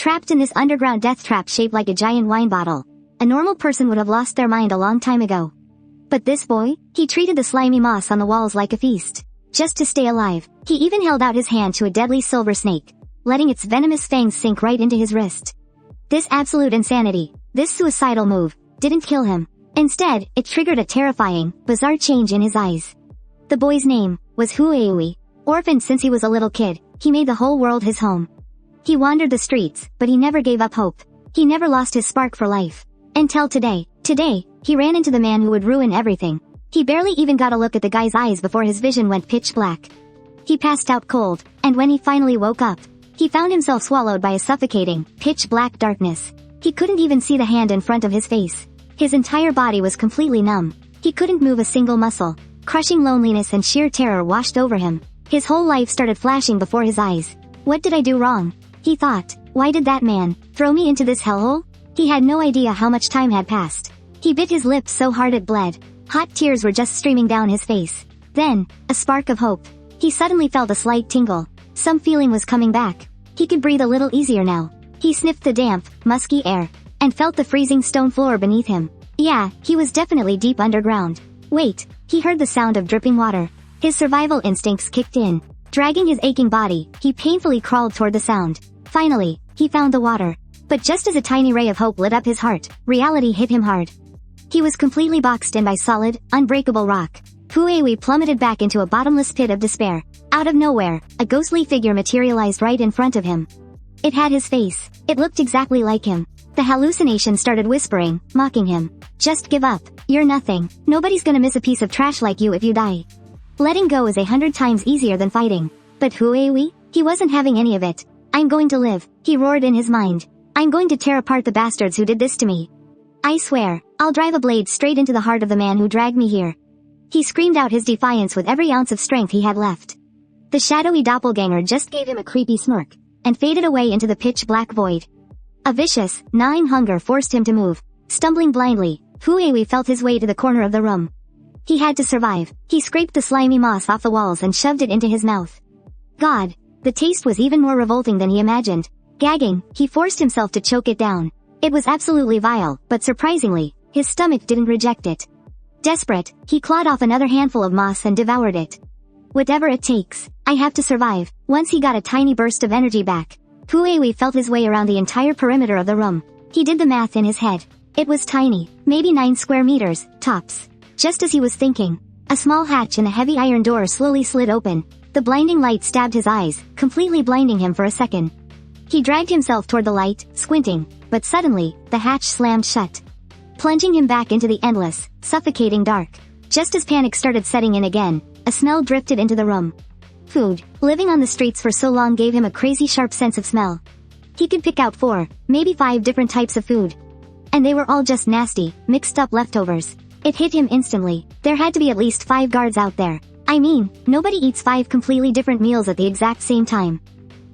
trapped in this underground death trap shaped like a giant wine bottle. A normal person would have lost their mind a long time ago. But this boy, he treated the slimy moss on the walls like a feast. Just to stay alive, he even held out his hand to a deadly silver snake, letting its venomous fangs sink right into his wrist. This absolute insanity, this suicidal move, didn't kill him. Instead, it triggered a terrifying, bizarre change in his eyes. The boy's name was Wuxia. Orphaned since he was a little kid, he made the whole world his home. He wandered the streets, but he never gave up hope. He never lost his spark for life. Until today. Today, he ran into the man who would ruin everything. He barely even got a look at the guy's eyes before his vision went pitch black. He passed out cold, and when he finally woke up, he found himself swallowed by a suffocating, pitch black darkness. He couldn't even see the hand in front of his face. His entire body was completely numb. He couldn't move a single muscle. Crushing loneliness and sheer terror washed over him. His whole life started flashing before his eyes. What did I do wrong? He thought. Why did that man throw me into this hellhole? He had no idea how much time had passed. He bit his lips so hard it bled. Hot tears were just streaming down his face. Then, a spark of hope. He suddenly felt a slight tingle. Some feeling was coming back. He could breathe a little easier now. He sniffed the damp, musky air, and felt the freezing stone floor beneath him. Yeah, he was definitely deep underground. Wait, he heard the sound of dripping water. His survival instincts kicked in. Dragging his aching body, he painfully crawled toward the sound. Finally, he found the water. But just as a tiny ray of hope lit up his heart, reality hit him hard. He was completely boxed in by solid, unbreakable rock. Wuxia plummeted back into a bottomless pit of despair. Out of nowhere, a ghostly figure materialized right in front of him. It had his face. It looked exactly like him. The hallucination started whispering, mocking him. Just give up. You're nothing. Nobody's gonna miss a piece of trash like you if you die. Letting go is 100 times easier than fighting. But Wuxia? He wasn't having any of it. I'm going to live, he roared in his mind. I'm going to tear apart the bastards who did this to me. I swear, I'll drive a blade straight into the heart of the man who dragged me here. He screamed out his defiance with every ounce of strength he had left. The shadowy doppelganger just gave him a creepy smirk, and faded away into the pitch-black void. A vicious, gnawing hunger forced him to move. Stumbling blindly, Wuxia felt his way to the corner of the room. He had to survive. He scraped the slimy moss off the walls and shoved it into his mouth. God, the taste was even more revolting than he imagined. Gagging, he forced himself to choke it down. It was absolutely vile, but surprisingly, his stomach didn't reject it. Desperate, he clawed off another handful of moss and devoured it. Whatever it takes, I have to survive. Once he got a tiny burst of energy back, Wuxia felt his way around the entire perimeter of the room. He did the math in his head. It was tiny, maybe 9 square meters, tops. Just as he was thinking, a small hatch in a heavy iron door slowly slid open. The blinding light stabbed his eyes, completely blinding him for a second. He dragged himself toward the light, squinting, but suddenly, the hatch slammed shut, plunging him back into the endless, suffocating dark. Just as panic started setting in again, a smell drifted into the room. Food. Living on the streets for so long gave him a crazy sharp sense of smell. He could pick out 4, maybe 5 different types of food. And they were all just nasty, mixed up leftovers. It hit him instantly. There had to be at least 5 guards out there. I mean, nobody eats 5 completely different meals at the exact same time.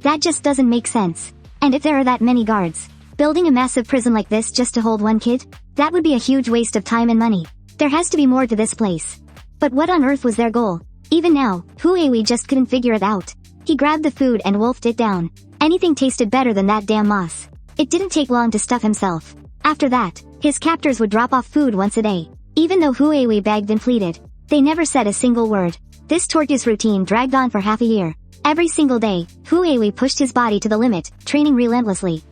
That just doesn't make sense. And if there are that many guards, building a massive prison like this just to hold one kid? That would be a huge waste of time and money. There has to be more to this place. But what on earth was their goal? Even now, Wuxia just couldn't figure it out. He grabbed the food and wolfed it down. Anything tasted better than that damn moss. It didn't take long to stuff himself. After that, his captors would drop off food once a day. Even though Wuxia begged and pleaded, they never said a single word. This torturous routine dragged on for half a year. Every single day, Wuxia pushed his body to the limit, training relentlessly.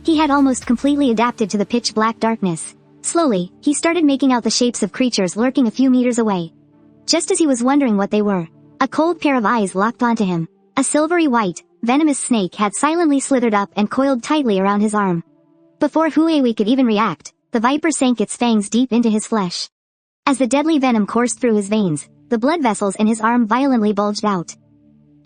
He had almost completely adapted to the pitch-black darkness. Slowly, he started making out the shapes of creatures lurking a few meters away. Just as he was wondering what they were, a cold pair of eyes locked onto him. A silvery white, venomous snake had silently slithered up and coiled tightly around his arm. Before Wuxia could even react, the viper sank its fangs deep into his flesh. As the deadly venom coursed through his veins, the blood vessels in his arm violently bulged out.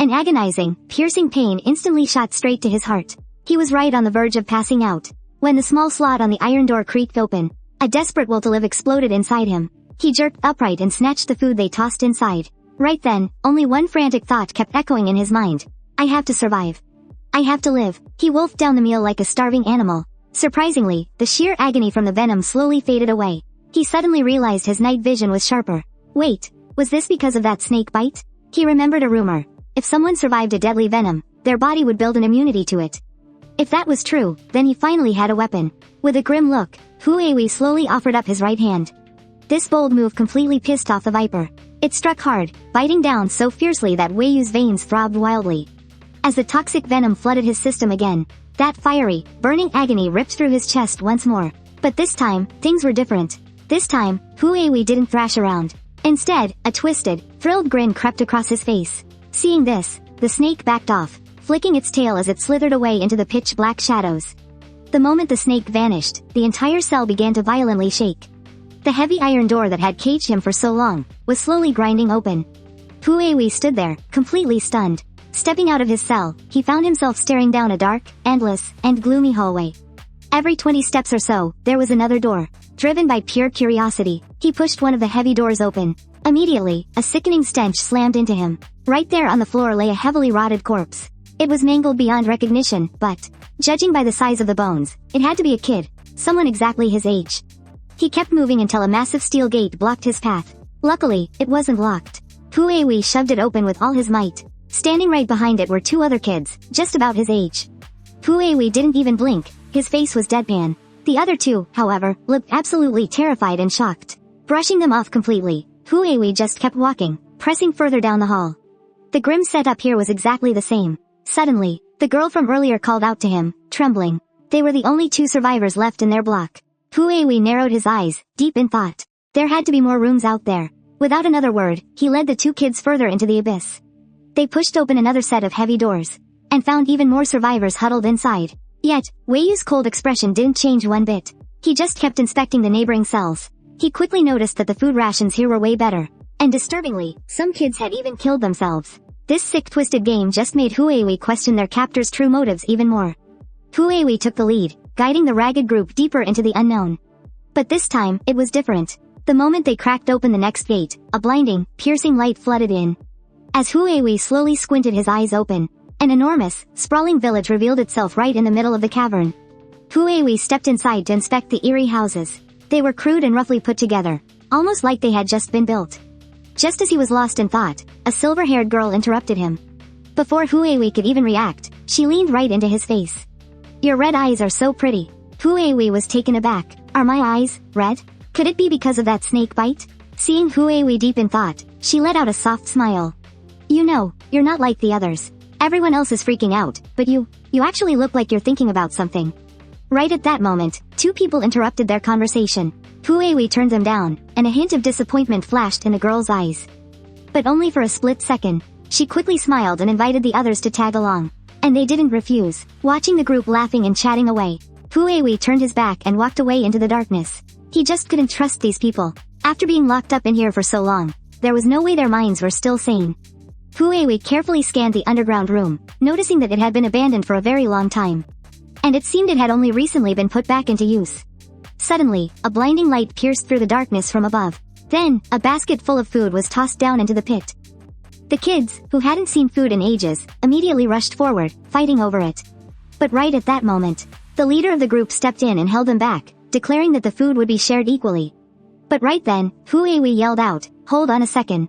An agonizing, piercing pain instantly shot straight to his heart. He was right on the verge of passing out, when the small slot on the iron door creaked open. A desperate will to live exploded inside him. He jerked upright and snatched the food they tossed inside. Right then, only one frantic thought kept echoing in his mind. I have to survive. I have to live. He wolfed down the meal like a starving animal. Surprisingly, the sheer agony from the venom slowly faded away. He suddenly realized his night vision was sharper. Wait, was this because of that snake bite? He remembered a rumor. If someone survived a deadly venom, their body would build an immunity to it. If that was true, then he finally had a weapon. With a grim look, Huihui slowly offered up his right hand. This bold move completely pissed off the viper. It struck hard, biting down so fiercely that Wei Yu's veins throbbed wildly. As the toxic venom flooded his system again, that fiery, burning agony ripped through his chest once more. But this time, things were different. This time, Huihui didn't thrash around. Instead, a twisted, thrilled grin crept across his face. Seeing this, the snake backed off, flicking its tail as it slithered away into the pitch-black shadows. The moment the snake vanished, the entire cell began to violently shake. The heavy iron door that had caged him for so long was slowly grinding open. Huihui stood there, completely stunned. Stepping out of his cell, he found himself staring down a dark, endless, and gloomy hallway. Every 20 steps or so, there was another door. Driven by pure curiosity, he pushed one of the heavy doors open. Immediately, a sickening stench slammed into him. Right there on the floor lay a heavily rotted corpse. It was mangled beyond recognition, but, judging by the size of the bones, it had to be a kid, someone exactly his age. He kept moving until a massive steel gate blocked his path. Luckily, it wasn't locked. Huihui shoved it open with all his might. Standing right behind it were two other kids, just about his age. Huihui didn't even blink, his face was deadpan. The other two, however, looked absolutely terrified and shocked. Brushing them off completely, Huihui just kept walking, pressing further down the hall. The grim setup here was exactly the same. Suddenly, the girl from earlier called out to him, trembling. They were the only two survivors left in their block. Huihui narrowed his eyes, deep in thought. There had to be more rooms out there. Without another word, he led the two kids further into the abyss. They pushed open another set of heavy doors, and found even more survivors huddled inside. Yet, Wei Yu's cold expression didn't change one bit. He just kept inspecting the neighboring cells. He quickly noticed that the food rations here were way better. And disturbingly, some kids had even killed themselves. This sick twisted game just made Huihui question their captor's true motives even more. Huihui took the lead, guiding the ragged group deeper into the unknown. But this time, it was different. The moment they cracked open the next gate, a blinding, piercing light flooded in. As Huihui slowly squinted his eyes open, an enormous, sprawling village revealed itself right in the middle of the cavern. Huihui stepped inside to inspect the eerie houses. They were crude and roughly put together, almost like they had just been built. Just as he was lost in thought, a silver-haired girl interrupted him. Before Huihui could even react, she leaned right into his face. "Your red eyes are so pretty." Huihui was taken aback. "Are my eyes red? Could it be because of that snake bite?" Seeing Huihui deep in thought, she let out a soft smile. "You know, you're not like the others. Everyone else is freaking out, but you actually look like you're thinking about something." Right at that moment, two people interrupted their conversation. Huihui turned them down, and a hint of disappointment flashed in the girl's eyes. But only for a split second. She quickly smiled and invited the others to tag along. And they didn't refuse. Watching the group laughing and chatting away, Huihui turned his back and walked away into the darkness. He just couldn't trust these people. After being locked up in here for so long, there was no way their minds were still sane. Huihui carefully scanned the underground room, noticing that it had been abandoned for a very long time. And it seemed it had only recently been put back into use. Suddenly, a blinding light pierced through the darkness from above. Then, a basket full of food was tossed down into the pit. The kids, who hadn't seen food in ages, immediately rushed forward, fighting over it. But right at that moment, the leader of the group stepped in and held them back, declaring that the food would be shared equally. But right then, Huihui yelled out, "Hold on a second."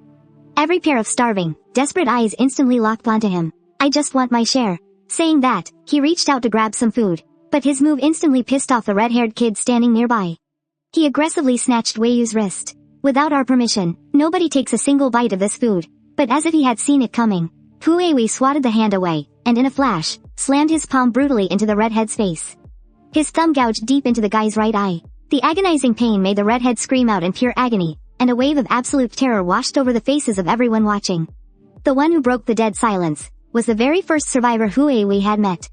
Every pair of starving, desperate eyes instantly locked onto him. "I just want my share." Saying that, he reached out to grab some food. But his move instantly pissed off the red-haired kid standing nearby. He aggressively snatched Wei Yu's wrist. "Without our permission, nobody takes a single bite of this food." But as if he had seen it coming, Huihui swatted the hand away, and in a flash, slammed his palm brutally into the redhead's face. His thumb gouged deep into the guy's right eye. The agonizing pain made the redhead scream out in pure agony, and a wave of absolute terror washed over the faces of everyone watching. The one who broke the dead silence was the very first survivor Huihui had met.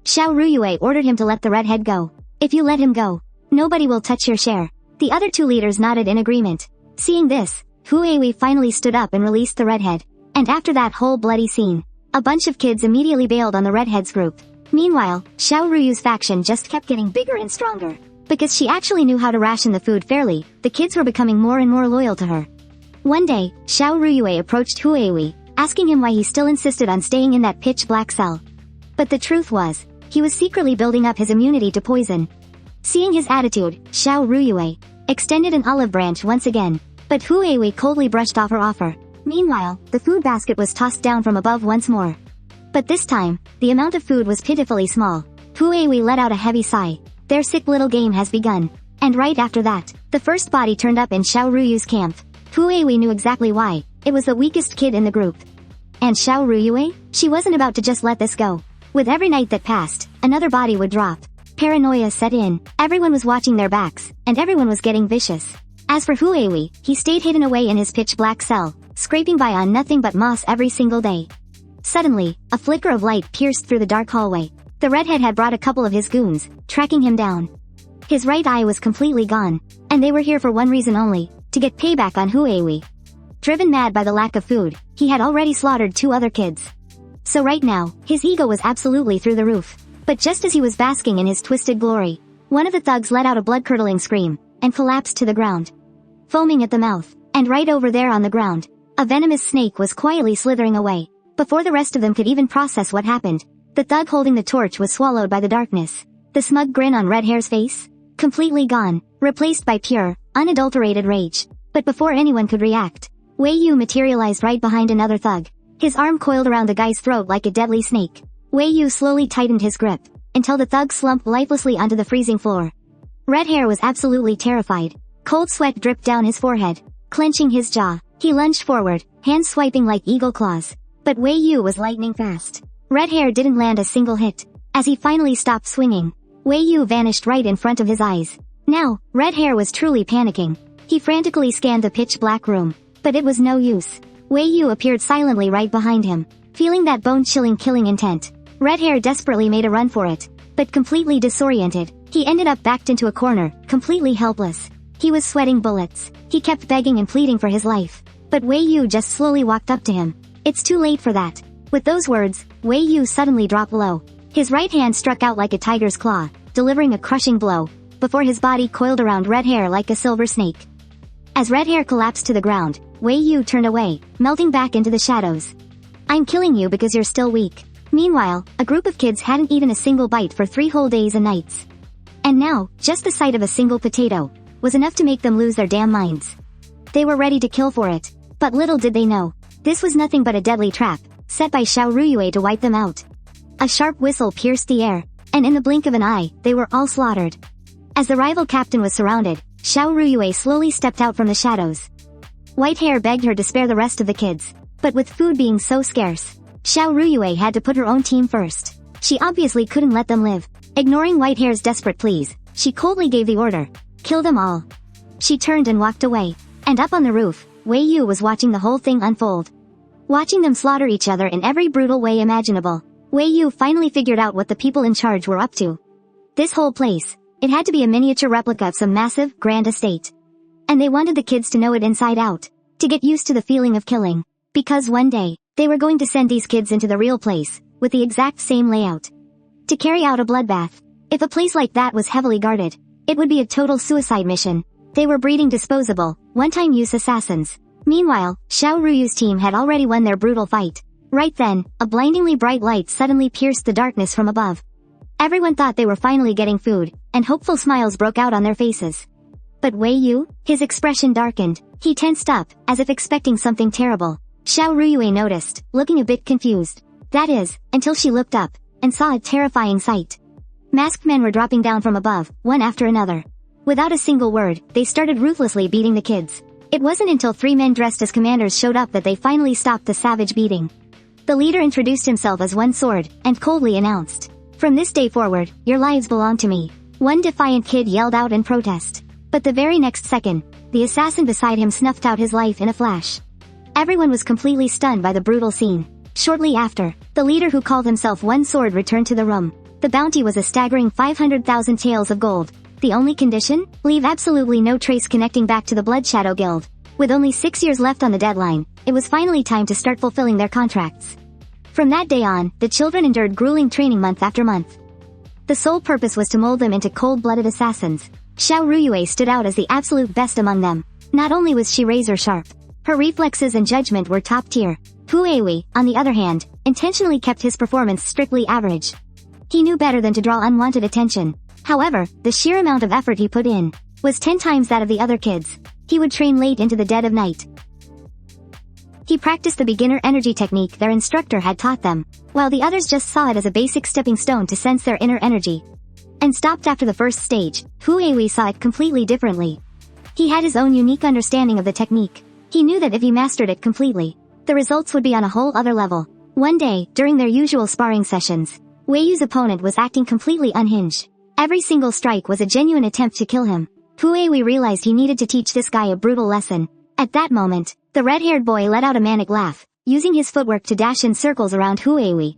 Xiao Ruyue ordered him to let the redhead go. "If you let him go, nobody will touch your share." The other two leaders nodded in agreement. Seeing this, Huihui finally stood up and released the redhead. And after that whole bloody scene, a bunch of kids immediately bailed on the redhead's group. Meanwhile, Xiao Ruyu's faction just kept getting bigger and stronger. Because she actually knew how to ration the food fairly, the kids were becoming more and more loyal to her. One day, Xiao Ruyue approached Huihui, asking him why he still insisted on staying in that pitch-black cell. But the truth was, he was secretly building up his immunity to poison. Seeing his attitude, Xiao Ruyue extended an olive branch once again, but Huihui coldly brushed off her offer. Meanwhile, the food basket was tossed down from above once more. But this time, the amount of food was pitifully small. Wei let out a heavy sigh. Their sick little game has begun. And right after that, the first body turned up in Xiao Ruyu's camp. Wei knew exactly why. It was the weakest kid in the group. And Xiao Ruyue? She wasn't about to just let this go. With every night that passed, another body would drop. Paranoia set in, everyone was watching their backs, and everyone was getting vicious. As for Wei, he stayed hidden away in his pitch-black cell, scraping by on nothing but moss every single day. Suddenly, a flicker of light pierced through the dark hallway. The redhead had brought a couple of his goons, tracking him down. His right eye was completely gone, and they were here for one reason only, to get payback on Wei. Driven mad by the lack of food, he had already slaughtered 2 other kids. So right now, his ego was absolutely through the roof. But just as he was basking in his twisted glory, one of the thugs let out a blood-curdling scream, and collapsed to the ground. Foaming at the mouth, and right over there on the ground, a venomous snake was quietly slithering away. Before the rest of them could even process what happened, the thug holding the torch was swallowed by the darkness. The smug grin on Red Hair's face? Completely gone, replaced by pure, unadulterated rage. But before anyone could react, Wei Yu materialized right behind another thug. His arm coiled around the guy's throat like a deadly snake. Wei Yu slowly tightened his grip, until the thug slumped lifelessly onto the freezing floor. Red Hair was absolutely terrified. Cold sweat dripped down his forehead. Clenching his jaw, he lunged forward, hands swiping like eagle claws. But Wei Yu was lightning fast. Red Hair didn't land a single hit. As he finally stopped swinging, Wei Yu vanished right in front of his eyes. Now, Red Hair was truly panicking. He frantically scanned the pitch-black room. But it was no use. Wei Yu appeared silently right behind him. Feeling that bone-chilling killing intent, Red Hair desperately made a run for it. But completely disoriented, he ended up backed into a corner, completely helpless. He was sweating bullets. He kept begging and pleading for his life. But Wei Yu just slowly walked up to him. It's too late for that. With those words, Wei Yu suddenly dropped low. His right hand struck out like a tiger's claw, delivering a crushing blow, before his body coiled around Red Hair like a silver snake. As Red Hair collapsed to the ground, Wei Yu turned away, melting back into the shadows. I'm killing you because you're still weak. Meanwhile, a group of kids hadn't eaten a single bite for 3 whole days and nights. And now, just the sight of a single potato was enough to make them lose their damn minds. They were ready to kill for it. But little did they know, this was nothing but a deadly trap, set by Xiao Ruyue to wipe them out. A sharp whistle pierced the air, and in the blink of an eye, they were all slaughtered. As the rival captain was surrounded, Xiao Ruyue slowly stepped out from the shadows. White Hair begged her to spare the rest of the kids, but with food being so scarce, Xiao Ruyue had to put her own team first. She obviously couldn't let them live. Ignoring White Hair's desperate pleas, she coldly gave the order, kill them all. She turned and walked away, and up on the roof, Wei Yu was watching the whole thing unfold. Watching them slaughter each other in every brutal way imaginable, Wei Yu finally figured out what the people in charge were up to. This whole place, it had to be a miniature replica of some massive, grand estate. And they wanted the kids to know it inside out, to get used to the feeling of killing. Because one day, they were going to send these kids into the real place, with the exact same layout. To carry out a bloodbath. If a place like that was heavily guarded, it would be a total suicide mission. They were breeding disposable, one-time use assassins. Meanwhile, Xiao Ruyu's team had already won their brutal fight. Right then, a blindingly bright light suddenly pierced the darkness from above. Everyone thought they were finally getting food, and hopeful smiles broke out on their faces. But Wei Yu, his expression darkened. He tensed up, as if expecting something terrible. Xiao Ruyue noticed, looking a bit confused. That is, until she looked up, and saw a terrifying sight. Masked men were dropping down from above, one after another. Without a single word, they started ruthlessly beating the kids. It wasn't until 3 men dressed as commanders showed up that they finally stopped the savage beating. The leader introduced himself as One Sword, and coldly announced, "From this day forward, your lives belong to me." One defiant kid yelled out in protest. But the very next second, the assassin beside him snuffed out his life in a flash. Everyone was completely stunned by the brutal scene. Shortly after, the leader who called himself One Sword returned to the room. The bounty was a staggering 500,000 taels of gold. The only condition? Leave absolutely no trace connecting back to the Blood Shadow Guild. With only 6 years left on the deadline, it was finally time to start fulfilling their contracts. From that day on, the children endured grueling training month after month. The sole purpose was to mold them into cold-blooded assassins. Xiao Ruyue stood out as the absolute best among them. Not only was she razor-sharp, her reflexes and judgment were top-tier. Wei, on the other hand, intentionally kept his performance strictly average. He knew better than to draw unwanted attention. However, the sheer amount of effort he put in was 10 times that of the other kids. He would train late into the dead of night, He practiced the beginner energy technique their instructor had taught them, while the others just saw it as a basic stepping stone to sense their inner energy. And stopped after the first stage. Huihui saw it completely differently. He had his own unique understanding of the technique. He knew that if he mastered it completely, the results would be on a whole other level. One day, during their usual sparring sessions, Wei Yu's opponent was acting completely unhinged. Every single strike was a genuine attempt to kill him. Huihui realized he needed to teach this guy a brutal lesson. At that moment, the red-haired boy let out a manic laugh, using his footwork to dash in circles around Huihui.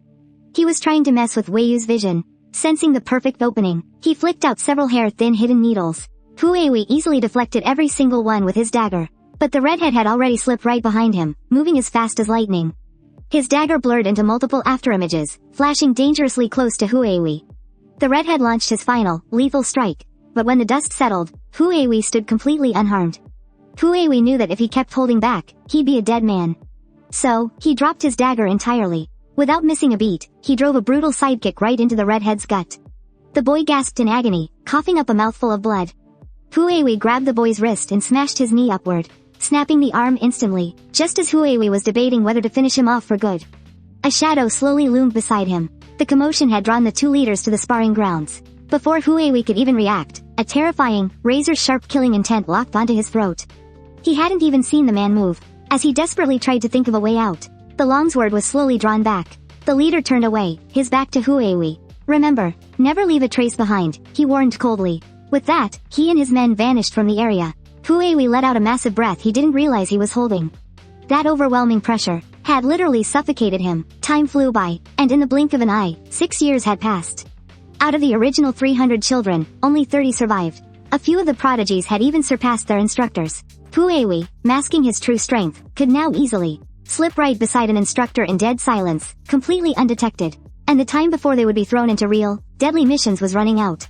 He was trying to mess with Wei Yu's vision. Sensing the perfect opening, he flicked out several hair-thin hidden needles. Huihui easily deflected every single one with his dagger. But the redhead had already slipped right behind him, moving as fast as lightning. His dagger blurred into multiple afterimages, flashing dangerously close to Huihui. The redhead launched his final, lethal strike, but when the dust settled, Huihui stood completely unharmed. Huihui knew that if he kept holding back, he'd be a dead man. So, he dropped his dagger entirely. Without missing a beat, he drove a brutal sidekick right into the redhead's gut. The boy gasped in agony, coughing up a mouthful of blood. Huihui grabbed the boy's wrist and smashed his knee upward, snapping the arm instantly, just as Huihui was debating whether to finish him off for good. A shadow slowly loomed beside him. The commotion had drawn the two leaders to the sparring grounds. Before Huihui could even react, a terrifying, razor-sharp killing intent locked onto his throat. He hadn't even seen the man move. As he desperately tried to think of a way out, the longsword was slowly drawn back. The leader turned away, his back to Huihui. "Remember, never leave a trace behind," he warned coldly. With that, he and his men vanished from the area. Huihui let out a massive breath he didn't realize he was holding. That overwhelming pressure had literally suffocated him. Time flew by, and in the blink of an eye, 6 years had passed. Out of the original 300 children, only 30 survived. A few of the prodigies had even surpassed their instructors. Huihui, masking his true strength, could now easily slip right beside an instructor in dead silence, completely undetected. And the time before they would be thrown into real, deadly missions was running out.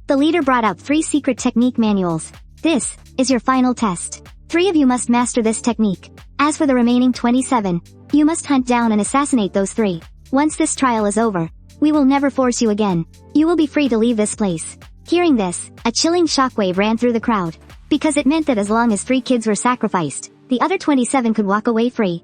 The leader brought out 3 secret technique manuals. "This is your final test. 3 of you must master this technique. As for the remaining 27, you must hunt down and assassinate those 3. Once this trial is over, we will never force you again. You will be free to leave this place." Hearing this, a chilling shockwave ran through the crowd, because it meant that as long as 3 kids were sacrificed, the other 27 could walk away free.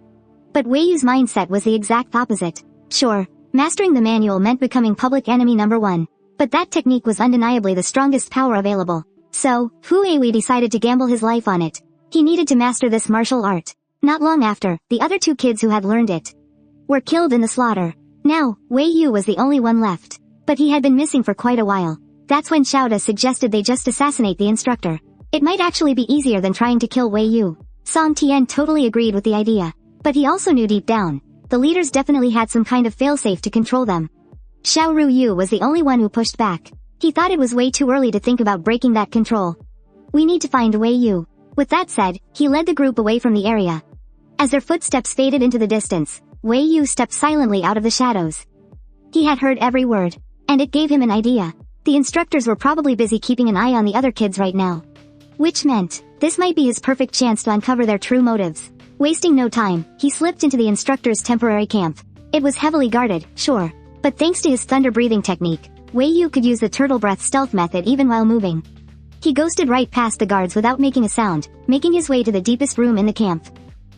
But Wei Yu's mindset was the exact opposite. Sure, mastering the manual meant becoming public enemy number 1, but that technique was undeniably the strongest power available. So, Huihui decided to gamble his life on it. He needed to master this martial art. Not long after, the other 2 kids who had learned it were killed in the slaughter. Now, Wei Yu was the only one left. But he had been missing for quite a while. That's when Xiaoda suggested they just assassinate the instructor. It might actually be easier than trying to kill Wei Yu. Song Tian totally agreed with the idea. But he also knew deep down, the leaders definitely had some kind of failsafe to control them. Xiao Ruyu was the only one who pushed back. He thought it was way too early to think about breaking that control. "We need to find Wei Yu." With that said, he led the group away from the area. As their footsteps faded into the distance, Wei Yu stepped silently out of the shadows. He had heard every word, and it gave him an idea. The instructors were probably busy keeping an eye on the other kids right now. Which meant, this might be his perfect chance to uncover their true motives. Wasting no time, he slipped into the instructor's temporary camp. It was heavily guarded, sure, but thanks to his thunder-breathing technique, Wei Yu could use the turtle breath stealth method even while moving. He ghosted right past the guards without making a sound, making his way to the deepest room in the camp.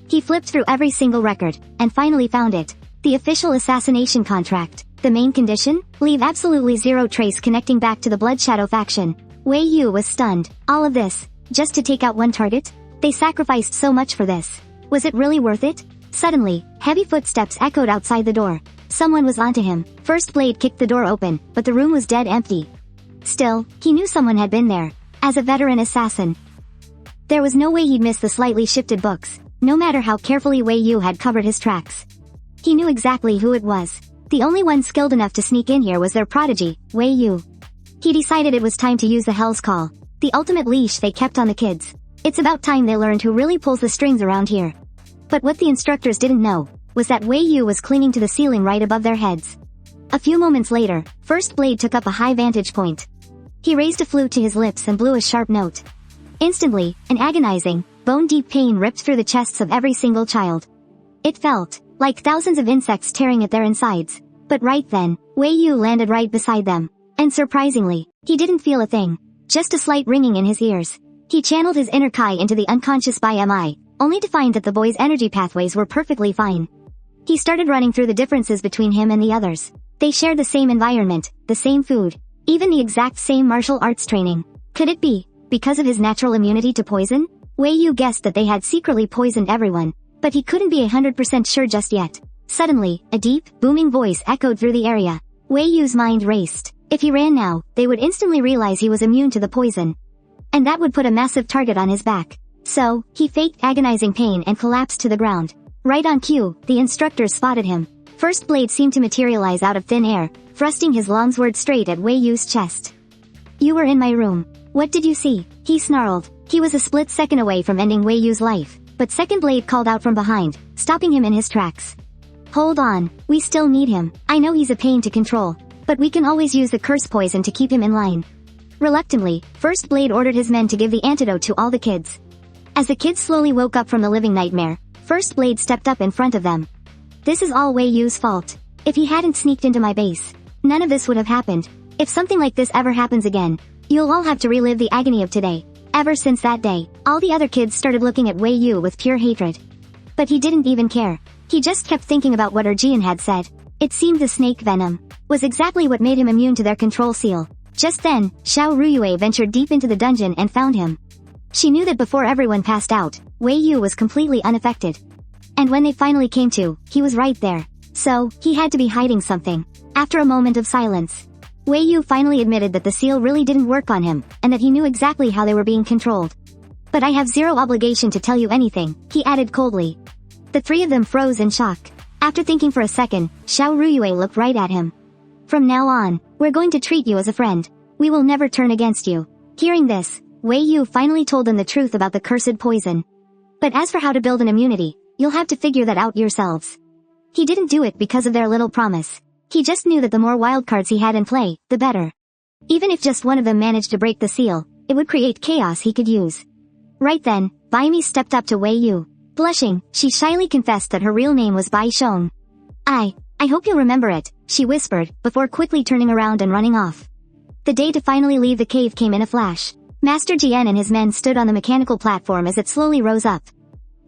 He flipped through every single record, and finally found it. The official assassination contract. The main condition? Leave absolutely zero trace connecting back to the Blood Shadow faction. Wei Yu was stunned. All of this, just to take out one target? They sacrificed so much for this. Was it really worth it? Suddenly, heavy footsteps echoed outside the door. Someone was onto him. First Blade kicked the door open, but the room was dead empty. Still, he knew someone had been there. As a veteran assassin, there was no way he'd miss the slightly shifted books, no matter how carefully Wei Yu had covered his tracks. He knew exactly who it was. The only one skilled enough to sneak in here was their prodigy, Wei Yu. He decided it was time to use the Hell's Call, the ultimate leash they kept on the kids. It's about time they learned who really pulls the strings around here. But what the instructors didn't know was that Wei Yu was clinging to the ceiling right above their heads. A few moments later, First Blade took up a high vantage point. He raised a flute to his lips and blew a sharp note. Instantly, an agonizing, bone-deep pain ripped through the chests of every single child. It felt like thousands of insects tearing at their insides. But right then, Wei Yu landed right beside them. And surprisingly, he didn't feel a thing. Just a slight ringing in his ears. He channeled his inner Kai into the unconscious Bai Mi, only to find that the boy's energy pathways were perfectly fine. He started running through the differences between him and the others. They shared the same environment, the same food, even the exact same martial arts training. Could it be because of his natural immunity to poison? Wei Yu guessed that they had secretly poisoned everyone, but he couldn't be 100% sure just yet. Suddenly, a deep, booming voice echoed through the area. Wei Yu's mind raced. If he ran now, they would instantly realize he was immune to the poison. And that would put a massive target on his back. So, he faked agonizing pain and collapsed to the ground. Right on cue, the instructors spotted him. First Blade seemed to materialize out of thin air, thrusting his long sword straight at Wei Yu's chest. "You were in my room. What did you see?" he snarled. He was a split second away from ending Wei Yu's life, but Second Blade called out from behind, stopping him in his tracks. "Hold on, we still need him. I know he's a pain to control, but we can always use the curse poison to keep him in line." Reluctantly, First Blade ordered his men to give the antidote to all the kids. As the kids slowly woke up from the living nightmare, First Blade stepped up in front of them. "This is all Wei Yu's fault. If he hadn't sneaked into my base, none of this would have happened. If something like this ever happens again, you'll all have to relive the agony of today." Ever since that day, all the other kids started looking at Wei Yu with pure hatred. But he didn't even care. He just kept thinking about what Erjian had said. It seemed the snake venom was exactly what made him immune to their control seal. Just then, Xiao Ruyue ventured deep into the dungeon and found him. She knew that before everyone passed out, Wei Yu was completely unaffected. And when they finally came to, he was right there. So, he had to be hiding something. After a moment of silence, Wei Yu finally admitted that the seal really didn't work on him, and that he knew exactly how they were being controlled. "But I have zero obligation to tell you anything," he added coldly. The three of them froze in shock. After thinking for a second, Xiao Ruyue looked right at him. "From now on, we're going to treat you as a friend. We will never turn against you." Hearing this, Wei Yu finally told them the truth about the cursed poison. "But as for how to build an immunity, you'll have to figure that out yourselves." He didn't do it because of their little promise. He just knew that the more wildcards he had in play, the better. Even if just one of them managed to break the seal, it would create chaos he could use. Right then, Bai Mi stepped up to Wei Yu. Blushing, she shyly confessed that her real name was Bai Shong. I hope you'll remember it," she whispered, before quickly turning around and running off. The day to finally leave the cave came in a flash. Master Jian and his men stood on the mechanical platform as it slowly rose up.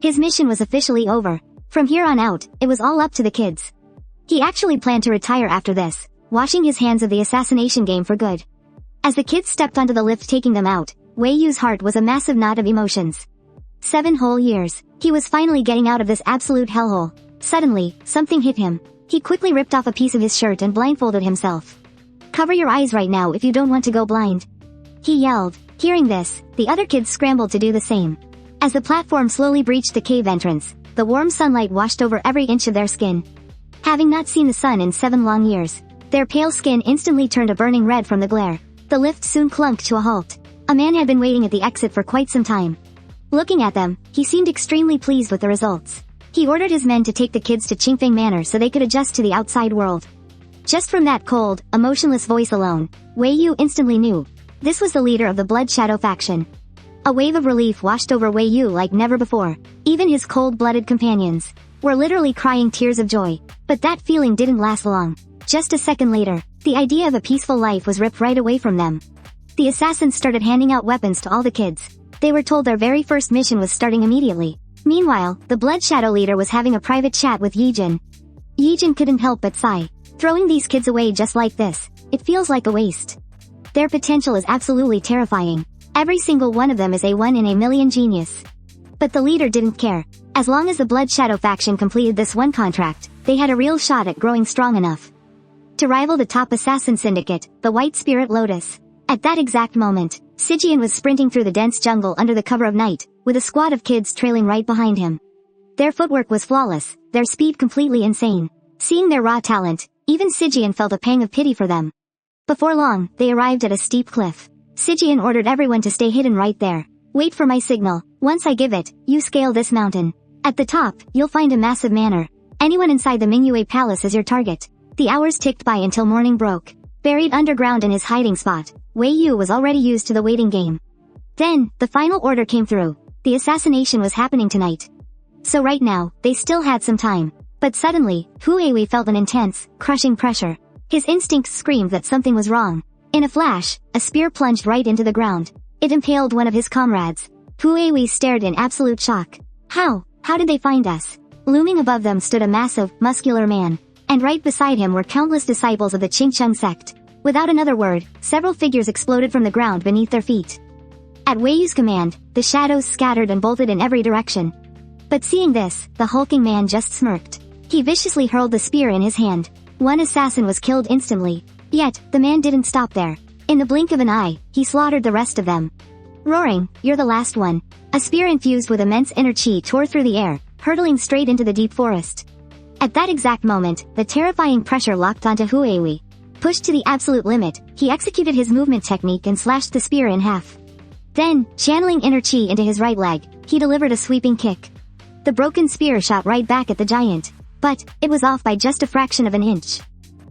His mission was officially over. From here on out, it was all up to the kids. He actually planned to retire after this, washing his hands of the assassination game for good. As the kids stepped onto the lift taking them out, Wei Yu's heart was a massive knot of emotions. 7 whole years, he was finally getting out of this absolute hellhole. Suddenly, something hit him. He quickly ripped off a piece of his shirt and blindfolded himself. "Cover your eyes right now if you don't want to go blind," he yelled. Hearing this, the other kids scrambled to do the same. As the platform slowly breached the cave entrance, the warm sunlight washed over every inch of their skin. Having not seen the sun in 7 long years, their pale skin instantly turned a burning red from the glare. The lift soon clunked to a halt. A man had been waiting at the exit for quite some time. Looking at them, he seemed extremely pleased with the results. He ordered his men to take the kids to Qingfeng Manor so they could adjust to the outside world. Just from that cold, emotionless voice alone, Wei Yu instantly knew. This was the leader of the Blood Shadow faction. A wave of relief washed over Wei Yu like never before. Even his cold-blooded companions were literally crying tears of joy. But that feeling didn't last long. Just a second later, the idea of a peaceful life was ripped right away from them. The assassins started handing out weapons to all the kids. They were told their very first mission was starting immediately. Meanwhile, the Blood Shadow leader was having a private chat with Yijin. Yijin couldn't help but sigh. Throwing these kids away just like this, it feels like a waste. Their potential is absolutely terrifying. Every single one of them is a 1 in a million genius. But the leader didn't care. As long as the Blood Shadow faction completed this one contract, they had a real shot at growing strong enough to rival the top assassin syndicate, the White Spirit Lotus. At that exact moment, Sijian was sprinting through the dense jungle under the cover of night, with a squad of kids trailing right behind him. Their footwork was flawless, their speed completely insane. Seeing their raw talent, even Sijian felt a pang of pity for them. Before long, they arrived at a steep cliff. Sijian ordered everyone to stay hidden right there. "Wait for my signal. Once I give it, you scale this mountain. At the top, you'll find a massive manor. Anyone inside the Mingyue Palace is your target." The hours ticked by until morning broke. Buried underground in his hiding spot, Wei Yu was already used to the waiting game. Then, the final order came through. The assassination was happening tonight. So right now, they still had some time. But suddenly, Hu Wei felt an intense, crushing pressure. His instincts screamed that something was wrong. In a flash, a spear plunged right into the ground. It impaled one of his comrades. Hu Wei stared in absolute shock. How did they find us? Looming above them stood a massive, muscular man. And right beside him were countless disciples of the Qingcheng sect. Without another word, several figures exploded from the ground beneath their feet. At Wei Yu's command, the shadows scattered and bolted in every direction. But seeing this, the hulking man just smirked. He viciously hurled the spear in his hand. One assassin was killed instantly. Yet, the man didn't stop there. In the blink of an eye, he slaughtered the rest of them. Roaring, "You're the last one." A spear infused with immense inner chi tore through the air, hurtling straight into the deep forest. At that exact moment, the terrifying pressure locked onto Huihui. Pushed to the absolute limit, he executed his movement technique and slashed the spear in half. Then, channeling inner chi into his right leg, he delivered a sweeping kick. The broken spear shot right back at the giant. But, it was off by just a fraction of an inch.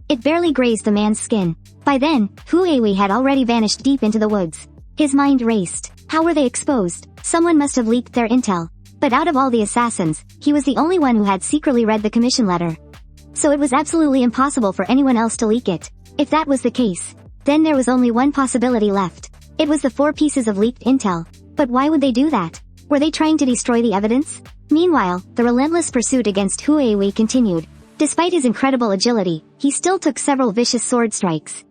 It barely grazed the man's skin. By then, Huihui had already vanished deep into the woods. His mind raced. How were they exposed? Someone must have leaked their intel. But out of all the assassins, he was the only one who had secretly read the commission letter. So it was absolutely impossible for anyone else to leak it. If that was the case, then there was only one possibility left. It was the 4 pieces of leaked intel. But why would they do that? Were they trying to destroy the evidence? Meanwhile, the relentless pursuit against Huihui continued. Despite his incredible agility, he still took several vicious sword strikes.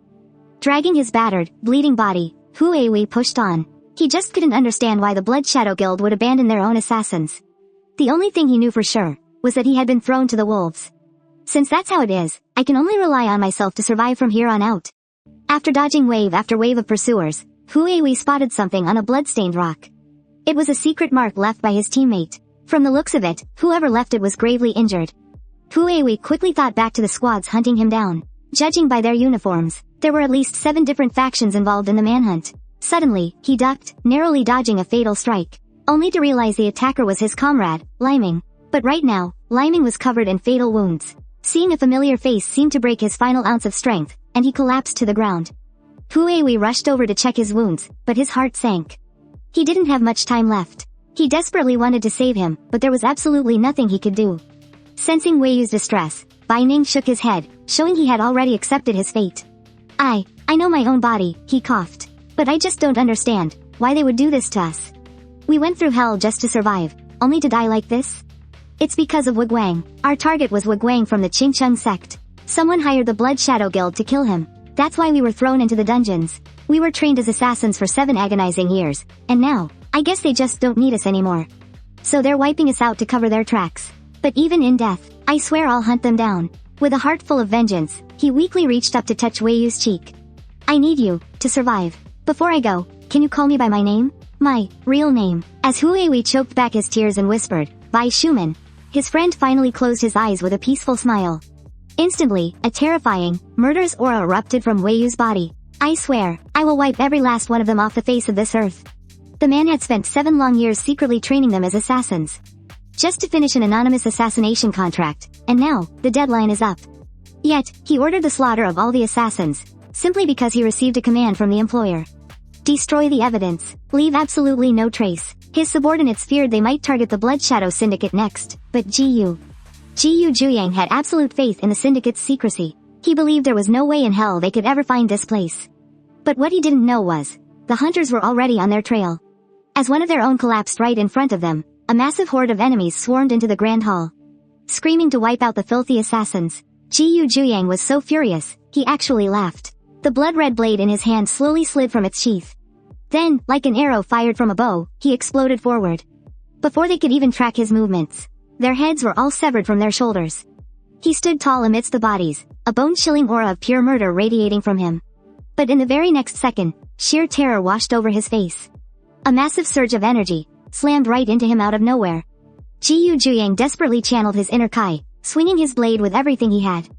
Dragging his battered, bleeding body, Huihui pushed on. He just couldn't understand why the Blood Shadow Guild would abandon their own assassins. The only thing he knew for sure was that he had been thrown to the wolves. Since that's how it is, I can only rely on myself to survive from here on out. After dodging wave after wave of pursuers, Huihui spotted something on a blood-stained rock. It was a secret mark left by his teammate. From the looks of it, whoever left it was gravely injured. Huihui quickly thought back to the squads hunting him down. Judging by their uniforms, there were at least 7 different factions involved in the manhunt. Suddenly, he ducked, narrowly dodging a fatal strike, only to realize the attacker was his comrade, Liming. But right now, Liming was covered in fatal wounds. Seeing a familiar face seemed to break his final ounce of strength, and he collapsed to the ground. Huihui rushed over to check his wounds, but his heart sank. He didn't have much time left. He desperately wanted to save him, but there was absolutely nothing he could do. Sensing Wei Yu's distress, Bai Ning shook his head, showing he had already accepted his fate. I know my own body, he coughed. But I just don't understand why they would do this to us. We went through hell just to survive, only to die like this? It's because of Wuguang. Our target was Wuguang from the Qingcheng sect. Someone hired the Blood Shadow Guild to kill him. That's why we were thrown into the dungeons. We were trained as assassins for 7 agonizing years, and now, I guess they just don't need us anymore. So they're wiping us out to cover their tracks. But even in death, I swear I'll hunt them down. With a heart full of vengeance, he weakly reached up to touch Wei Yu's cheek. I need you, to survive. Before I go, can you call me by my name? My real name. As Huihui choked back his tears and whispered, Bai Shuman. His friend finally closed his eyes with a peaceful smile. Instantly, a terrifying, murderous aura erupted from Wei Yu's body. I swear, I will wipe every last one of them off the face of this earth. The man had spent 7 long years secretly training them as assassins. Just to finish an anonymous assassination contract, and now, the deadline is up. Yet, he ordered the slaughter of all the assassins, simply because he received a command from the employer. Destroy the evidence. Leave absolutely no trace. His subordinates feared they might target the Blood Shadow Syndicate next, but Ji Juyang had absolute faith in the Syndicate's secrecy. He believed there was no way in hell they could ever find this place. But what he didn't know was, the hunters were already on their trail. As one of their own collapsed right in front of them, a massive horde of enemies swarmed into the Grand Hall. Screaming to wipe out the filthy assassins, Ji Juyang was so furious, he actually laughed. The blood-red blade in his hand slowly slid from its sheath. Then, like an arrow fired from a bow, he exploded forward. Before they could even track his movements, their heads were all severed from their shoulders. He stood tall amidst the bodies, a bone-chilling aura of pure murder radiating from him. But in the very next second, sheer terror washed over his face. A massive surge of energy slammed right into him out of nowhere. Ji Juyang desperately channeled his inner Kai, swinging his blade with everything he had.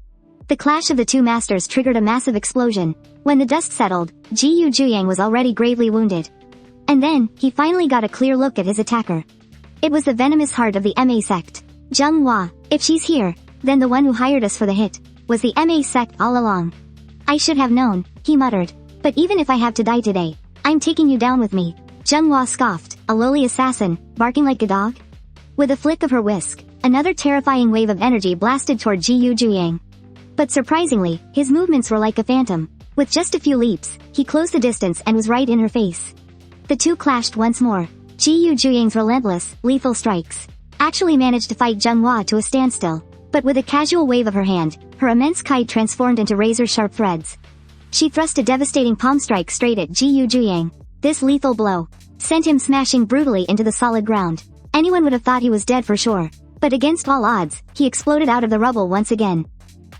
The clash of the two masters triggered a massive explosion. When the dust settled, Ji Juyang was already gravely wounded. And then, he finally got a clear look at his attacker. It was the venomous heart of the MA sect. Zheng Hua. If she's here, then the one who hired us for the hit was the MA sect all along. I should have known, he muttered. But even if I have to die today, I'm taking you down with me. Zheng Hua scoffed, a lowly assassin, barking like a dog. With a flick of her whisk, another terrifying wave of energy blasted toward Ji Juyang. But surprisingly, his movements were like a phantom. With just a few leaps, he closed the distance and was right in her face. The two clashed once more. Ji Juyang's relentless, lethal strikes actually managed to fight Zhenghua to a standstill. But with a casual wave of her hand, her immense kite transformed into razor-sharp threads. She thrust a devastating palm strike straight at Jiyu Zhuyang. This lethal blow sent him smashing brutally into the solid ground. Anyone would have thought he was dead for sure. But against all odds, he exploded out of the rubble once again.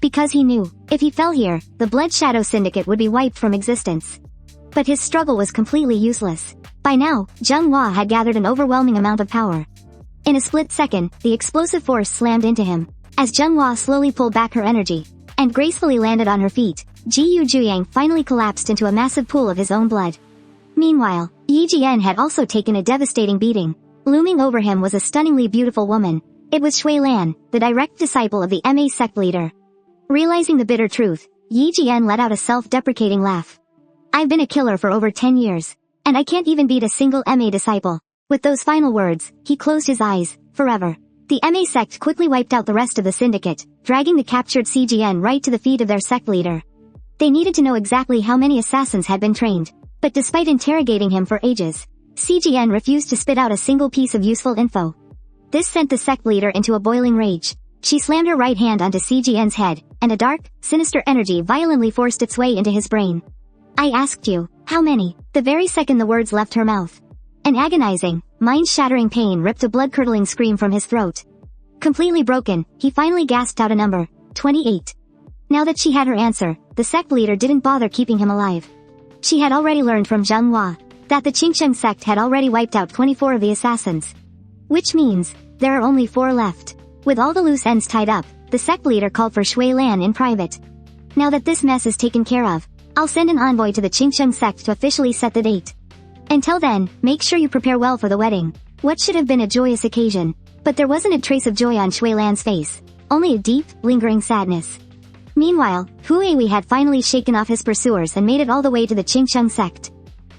Because he knew, if he fell here, the Blood Shadow Syndicate would be wiped from existence. But his struggle was completely useless. By now, Zhenghua had gathered an overwhelming amount of power. In a split second, the explosive force slammed into him. As Zhenghua slowly pulled back her energy, and gracefully landed on her feet, Jiyu Zhuyang finally collapsed into a massive pool of his own blood. Meanwhile, Yi Jian had also taken a devastating beating. Looming over him was a stunningly beautiful woman. It was Shui Lan, the direct disciple of the MA sect leader. Realizing the bitter truth, Yi Jian let out a self-deprecating laugh. I've been a killer for over 10 years, and I can't even beat a single MA disciple. With those final words, he closed his eyes, forever. The MA sect quickly wiped out the rest of the syndicate, dragging the captured CGN right to the feet of their sect leader. They needed to know exactly how many assassins had been trained, but despite interrogating him for ages, CGN refused to spit out a single piece of useful info. This sent the sect leader into a boiling rage. She slammed her right hand onto CGN's head, and a dark, sinister energy violently forced its way into his brain. I asked you, how many? The very second the words left her mouth, an agonizing, mind-shattering pain ripped a blood-curdling scream from his throat. Completely broken, he finally gasped out a number, 28. Now that she had her answer, the sect leader didn't bother keeping him alive. She had already learned from Zhenghua that the Qingsheng sect had already wiped out 24 of the assassins. Which means, there are only 4 left. With all the loose ends tied up, the sect leader called for Shui Lan in private. Now that this mess is taken care of, I'll send an envoy to the Qingsheng sect to officially set the date. Until then, make sure you prepare well for the wedding. What should have been a joyous occasion, but there wasn't a trace of joy on Shui Lan's face, only a deep, lingering sadness. Meanwhile, Hu Weiwei had finally shaken off his pursuers and made it all the way to the Qingsheng sect.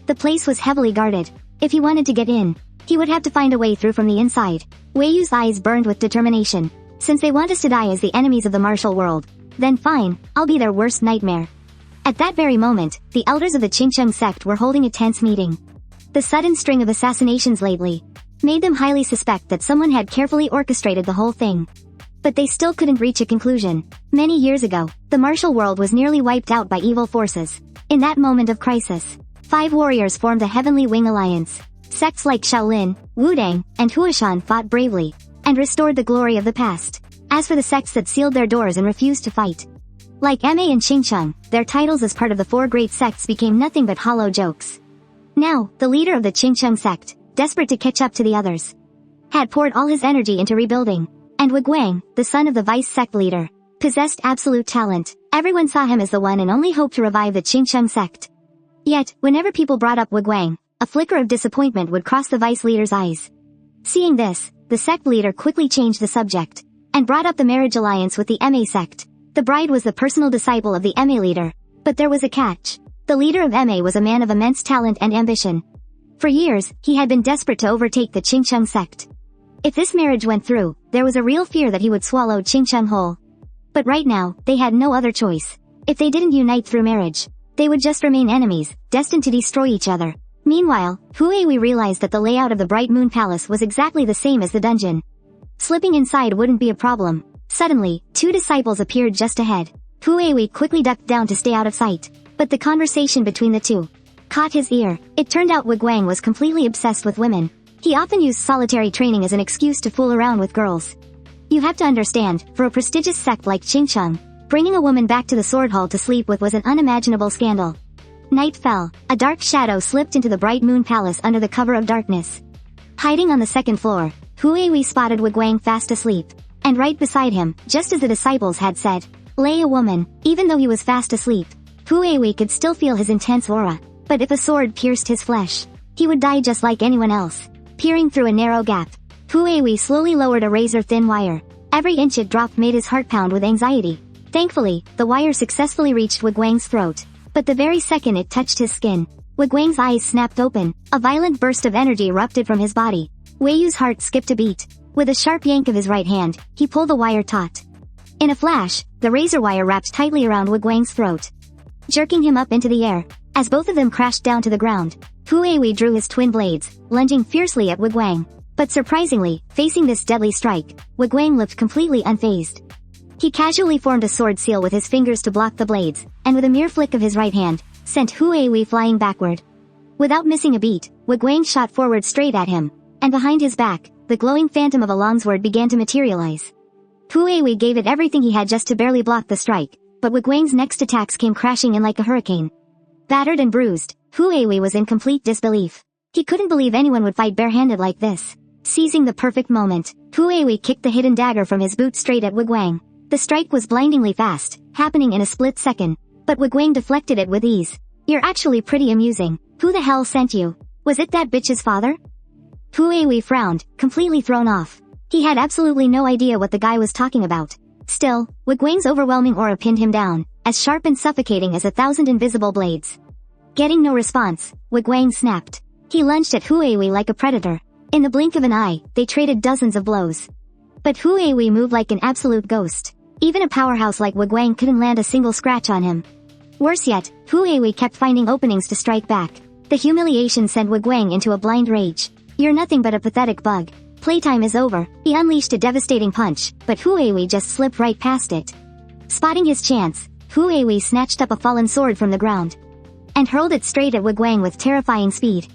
The place was heavily guarded. If he wanted to get in, he would have to find a way through from the inside. Wei Yu's eyes burned with determination. Since they want us to die as the enemies of the martial world, then fine, I'll be their worst nightmare. At that very moment, the elders of the Qingsheng sect were holding a tense meeting. The sudden string of assassinations lately made them highly suspect that someone had carefully orchestrated the whole thing. But they still couldn't reach a conclusion. Many years ago, the martial world was nearly wiped out by evil forces. In that moment of crisis, 5 warriors formed the Heavenly Wing Alliance. Sects like Shaolin, Wudang, and Huashan fought bravely, and restored the glory of the past. As for the sects that sealed their doors and refused to fight, like Ma and Qingsheng, their titles as part of the 4 great sects became nothing but hollow jokes. Now, the leader of the Qingsheng sect, desperate to catch up to the others, had poured all his energy into rebuilding. And Wu Guang, the son of the vice sect leader, possessed absolute talent. Everyone saw him as the one and only hope to revive the Qingsheng sect. Yet, whenever people brought up Wu Guang, a flicker of disappointment would cross the vice leader's eyes. Seeing this, the sect leader quickly changed the subject, and brought up the marriage alliance with the Ma sect. The bride was the personal disciple of the Ma leader. But there was a catch. The leader of Ma was a man of immense talent and ambition. For years, he had been desperate to overtake the Qingsheng sect. If this marriage went through, there was a real fear that he would swallow Qingsheng whole. But right now, they had no other choice. If they didn't unite through marriage, they would just remain enemies, destined to destroy each other. Meanwhile, Hu Weiwei realized that the layout of the Bright Moon Palace was exactly the same as the dungeon. Slipping inside wouldn't be a problem. Suddenly, 2 disciples appeared just ahead. Hu Weiwei quickly ducked down to stay out of sight. But the conversation between the 2 caught his ear. It turned out Wu Guang was completely obsessed with women. He often used solitary training as an excuse to fool around with girls. You have to understand, for a prestigious sect like Qingsheng, bringing a woman back to the sword hall to sleep with was an unimaginable scandal. Night fell. A dark shadow slipped into the Bright Moon Palace under the cover of darkness. Hiding on the 2nd floor, Hu Weiwei spotted Wu Guang fast asleep. And right beside him, just as the disciples had said, lay a woman. Even though he was fast asleep, Hu Weiwei could still feel his intense aura. But if a sword pierced his flesh, he would die just like anyone else. Peering through a narrow gap, Hu Weiwei slowly lowered a razor-thin wire. Every inch it dropped made his heart pound with anxiety. Thankfully, the wire successfully reached Wu Guang's throat. But the very second it touched his skin, Wu Guang's eyes snapped open. A violent burst of energy erupted from his body. Wei Yu's heart skipped a beat. With a sharp yank of his right hand, he pulled the wire taut. In a flash, the razor wire wrapped tightly around Wu Guang's throat, jerking him up into the air. As both of them crashed down to the ground, Hu Weiwei drew his twin blades, lunging fiercely at Wu Guang. But surprisingly, facing this deadly strike, Wei looked completely unfazed. He casually formed a sword seal with his fingers to block the blades, and with a mere flick of his right hand, sent Wei flying backward. Without missing a beat, Wei shot forward straight at him, and behind his back, the glowing phantom of a longsword began to materialize. Wei gave it everything he had just to barely block the strike, but Wei's next attacks came crashing in like a hurricane. Battered and bruised, Wei was in complete disbelief. He couldn't believe anyone would fight barehanded like this. Seizing the perfect moment, Wei kicked the hidden dagger from his boot straight at Wei. The strike was blindingly fast, happening in a split second, but Wei deflected it with ease. You're actually pretty amusing. Who the hell sent you? Was it that bitch's father? Wei frowned, completely thrown off. He had absolutely no idea what the guy was talking about. Still, Wei's overwhelming aura pinned him down, as sharp and suffocating as 1,000 invisible blades. Getting no response, Wei snapped. He lunged at Wei like a predator. In the blink of an eye, they traded dozens of blows. But Wei moved like an absolute ghost. Even a powerhouse like Wei couldn't land a single scratch on him. Worse yet, Wei kept finding openings to strike back. The humiliation sent Wei into a blind rage. You're nothing but a pathetic bug. Playtime is over. He unleashed a devastating punch, but Wei just slipped right past it. Spotting his chance, Wei snatched up a fallen sword from the ground and hurled it straight at Wei with terrifying speed.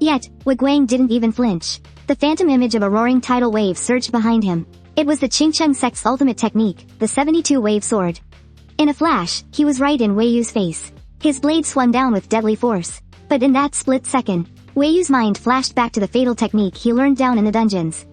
Yet, Wei didn't even flinch. The phantom image of a roaring tidal wave surged behind him. It was the Qingcheng sect's ultimate technique, the 72-wave sword. In a flash, he was right in Weiyu's face. His blade swung down with deadly force. But in that split second, Weiyu's mind flashed back to the fatal technique he learned down in the dungeons.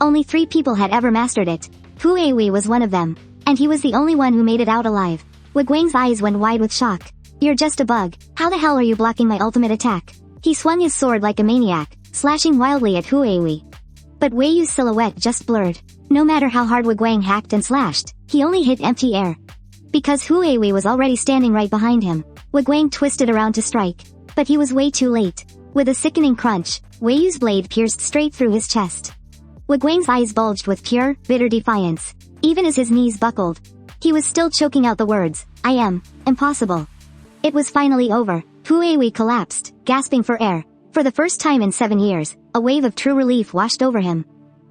Only 3 people had ever mastered it. Wei was one of them. And he was the only one who made it out alive. Wei's eyes went wide with shock. You're just a bug. How the hell are you blocking my ultimate attack? He swung his sword like a maniac, slashing wildly at Wei. But Weiyu's silhouette just blurred. No matter how hard Wei hacked and slashed, he only hit empty air. Because Wei was already standing right behind him, Wei twisted around to strike. But he was way too late. With a sickening crunch, Weiyu's blade pierced straight through his chest. Wei's eyes bulged with pure, bitter defiance. Even as his knees buckled, he was still choking out the words, I am, impossible. It was finally over. Wei collapsed, gasping for air. For the first time in 7 years, a wave of true relief washed over him.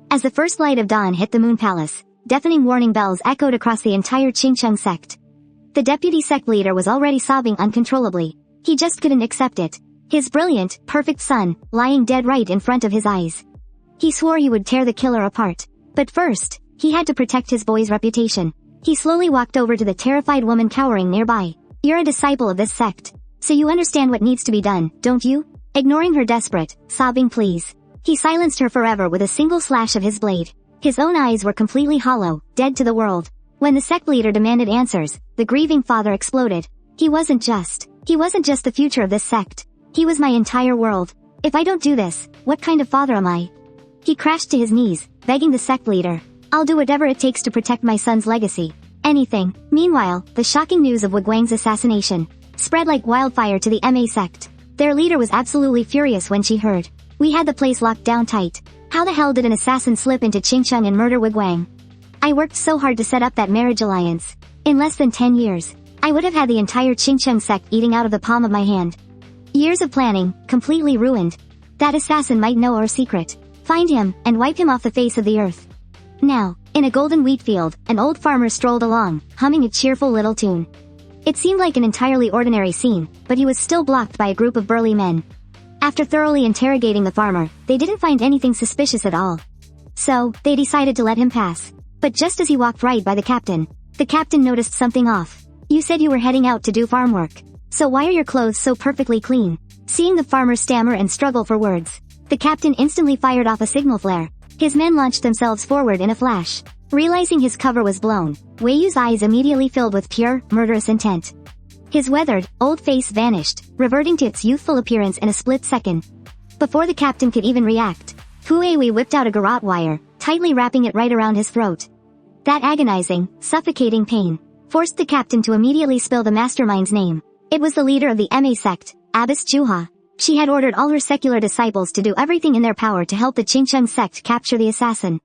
As the first light of dawn hit the Moon Palace, deafening warning bells echoed across the entire Qingcheng sect. The deputy sect leader was already sobbing uncontrollably. He just couldn't accept it. His brilliant, perfect son, lying dead right in front of his eyes. He swore he would tear the killer apart. But first, he had to protect his boy's reputation. He slowly walked over to the terrified woman cowering nearby. You're a disciple of this sect. So you understand what needs to be done, don't you? Ignoring her desperate, sobbing pleas, he silenced her forever with a single slash of his blade. His own eyes were completely hollow, dead to the world. When the sect leader demanded answers, the grieving father exploded. He wasn't just the future of this sect. He was my entire world. If I don't do this, what kind of father am I? He crashed to his knees, begging the sect leader. I'll do whatever it takes to protect my son's legacy. Anything. Meanwhile, the shocking news of Wei's assassination spread like wildfire to the MA sect. Their leader was absolutely furious when she heard. We had the place locked down tight. How the hell did an assassin slip into Qingcheng and murder Wei? I worked so hard to set up that marriage alliance. In less than 10 years, I would have had the entire Qingcheng sect eating out of the palm of my hand. Years of planning, completely ruined. That assassin might know our secret. Find him, and wipe him off the face of the earth. Now, in a golden wheat field, an old farmer strolled along, humming a cheerful little tune. It seemed like an entirely ordinary scene, but he was still blocked by a group of burly men. After thoroughly interrogating the farmer, they didn't find anything suspicious at all. So, they decided to let him pass. But just as he walked right by the captain noticed something off. You said you were heading out to do farm work. So why are your clothes so perfectly clean? Seeing the farmer stammer and struggle for words, the captain instantly fired off a signal flare. His men launched themselves forward in a flash. Realizing his cover was blown, Weiyu's eyes immediately filled with pure, murderous intent. His weathered, old face vanished, reverting to its youthful appearance in a split second. Before the captain could even react, Wei whipped out a garrote wire, tightly wrapping it right around his throat. That agonizing, suffocating pain forced the captain to immediately spill the mastermind's name. It was the leader of the Ma sect, Abbess Juha. She had ordered all her secular disciples to do everything in their power to help the Qingcheng sect capture the assassin.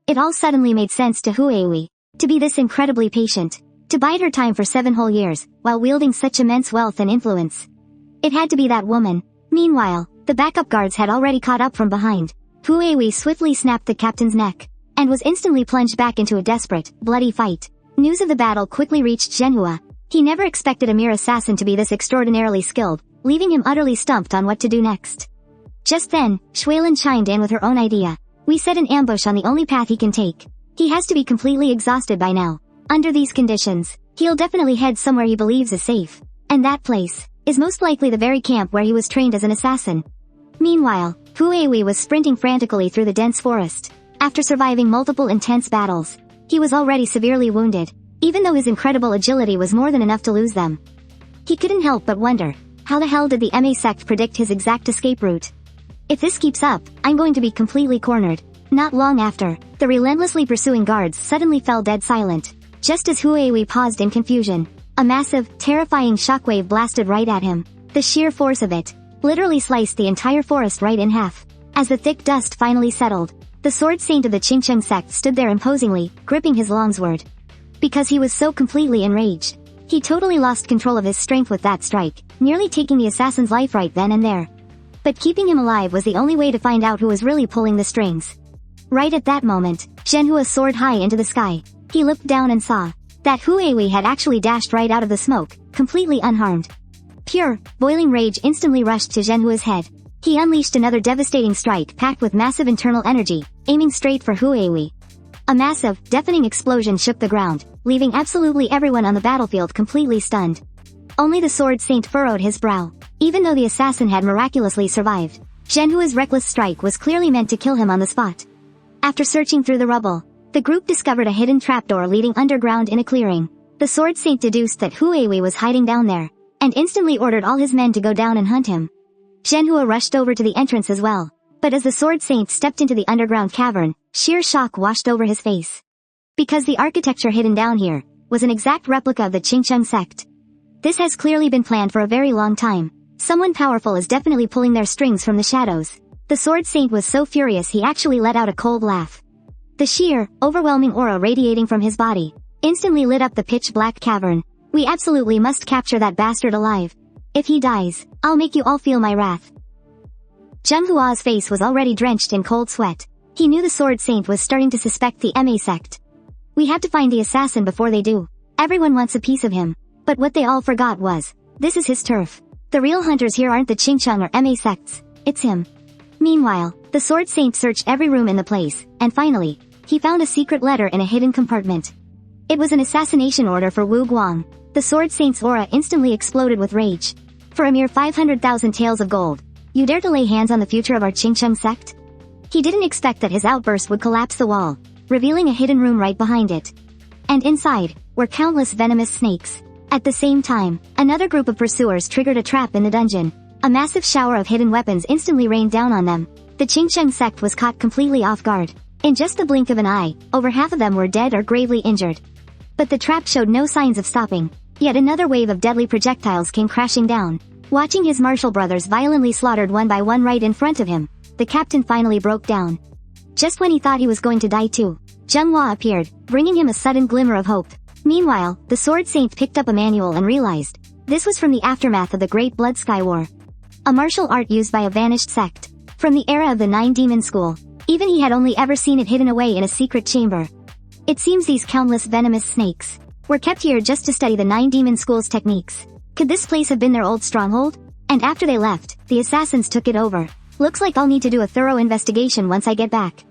It all suddenly made sense to Wei. To be this incredibly patient. To bide her time for 7 whole years, while wielding such immense wealth and influence. It had to be that woman. Meanwhile, the backup guards had already caught up from behind. Hu Wei swiftly snapped the captain's neck, and was instantly plunged back into a desperate, bloody fight. News of the battle quickly reached Manhua. He never expected a mere assassin to be this extraordinarily skilled, leaving him utterly stumped on what to do next. Just then, Xuelin chimed in with her own idea. We set an ambush on the only path he can take. He has to be completely exhausted by now. Under these conditions, he'll definitely head somewhere he believes is safe. And that place is most likely the very camp where he was trained as an assassin. Meanwhile, Hu Wei was sprinting frantically through the dense forest. After surviving multiple intense battles, he was already severely wounded, even though his incredible agility was more than enough to lose them. He couldn't help but wonder, how the hell did the MA sect predict his exact escape route? If this keeps up, I'm going to be completely cornered. Not long after, the relentlessly pursuing guards suddenly fell dead silent. Just as Hu Wei paused in confusion, a massive, terrifying shockwave blasted right at him. The sheer force of it literally sliced the entire forest right in half. As the thick dust finally settled, the sword saint of the Qingcheng sect stood there imposingly, gripping his longsword. Because he was so completely enraged, he totally lost control of his strength with that strike, nearly taking the assassin's life right then and there. But keeping him alive was the only way to find out who was really pulling the strings. Right at that moment, Manhua soared high into the sky. He looked down and saw that Hu Wei had actually dashed right out of the smoke, completely unharmed. Pure, boiling rage instantly rushed to Manhua's head. He unleashed another devastating strike packed with massive internal energy, aiming straight for Hu Wei. A massive, deafening explosion shook the ground, leaving absolutely everyone on the battlefield completely stunned. Only the sword saint furrowed his brow. Even though the assassin had miraculously survived, Manhua's reckless strike was clearly meant to kill him on the spot. After searching through the rubble, the group discovered a hidden trapdoor leading underground in a clearing. The sword saint deduced that Hu Wei was hiding down there, and instantly ordered all his men to go down and hunt him. Manhua rushed over to the entrance as well, but as the sword saint stepped into the underground cavern, sheer shock washed over his face. Because the architecture hidden down here was an exact replica of the Qingcheng sect. This has clearly been planned for a very long time. Someone powerful is definitely pulling their strings from the shadows. The sword saint was so furious he actually let out a cold laugh. The sheer, overwhelming aura radiating from his body instantly lit up the pitch-black cavern. We absolutely must capture that bastard alive. If he dies, I'll make you all feel my wrath. Zhenghua's face was already drenched in cold sweat. He knew the sword saint was starting to suspect the MA sect. We have to find the assassin before they do. Everyone wants a piece of him. But what they all forgot was, this is his turf. The real hunters here aren't the Qingcheng or MA sects, it's him. Meanwhile, the sword saint searched every room in the place, and finally, he found a secret letter in a hidden compartment. It was an assassination order for Wu Guang. The sword saint's aura instantly exploded with rage. For a mere 500,000 taels of gold, you dare to lay hands on the future of our Qingcheng sect? He didn't expect that his outburst would collapse the wall, revealing a hidden room right behind it. And inside, were countless venomous snakes. At the same time, another group of pursuers triggered a trap in the dungeon. A massive shower of hidden weapons instantly rained down on them. The Qingcheng sect was caught completely off guard. In just the blink of an eye, over half of them were dead or gravely injured. But the trap showed no signs of stopping. Yet another wave of deadly projectiles came crashing down. Watching his martial brothers violently slaughtered one by one right in front of him, the captain finally broke down. Just when he thought he was going to die too, Zhenghua appeared, bringing him a sudden glimmer of hope. Meanwhile, the sword saint picked up a manual and realized this was from the aftermath of the Great Blood Sky War. A martial art used by a vanished sect. From the era of the Nine Demon School. Even he had only ever seen it hidden away in a secret chamber. It seems these countless venomous snakes were kept here just to study the Nine Demon School's techniques. Could this place have been their old stronghold? And after they left, the assassins took it over. Looks like I'll need to do a thorough investigation once I get back.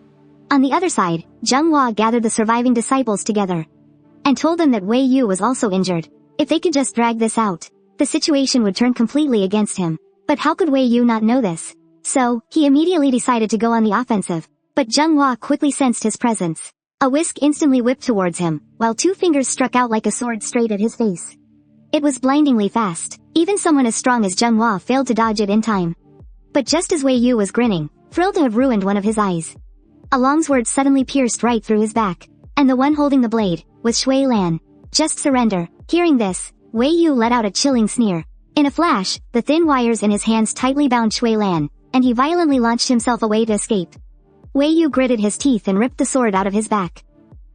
On the other side, Zhenghua gathered the surviving disciples together and told them that Wei Yu was also injured. If they could just drag this out, the situation would turn completely against him. But how could Wei Yu not know this? So, he immediately decided to go on the offensive. But Zhenghua quickly sensed his presence. A whisk instantly whipped towards him, while two fingers struck out like a sword straight at his face. It was blindingly fast. Even someone as strong as Zhenghua failed to dodge it in time. But just as Wei Yu was grinning, thrilled to have ruined one of his eyes, a longsword suddenly pierced right through his back. And the one holding the blade was Shui Lan. Just surrender. Hearing this, Wei Yu let out a chilling sneer. In a flash, the thin wires in his hands tightly bound Shui Lan, and he violently launched himself away to escape. Wei Yu gritted his teeth and ripped the sword out of his back.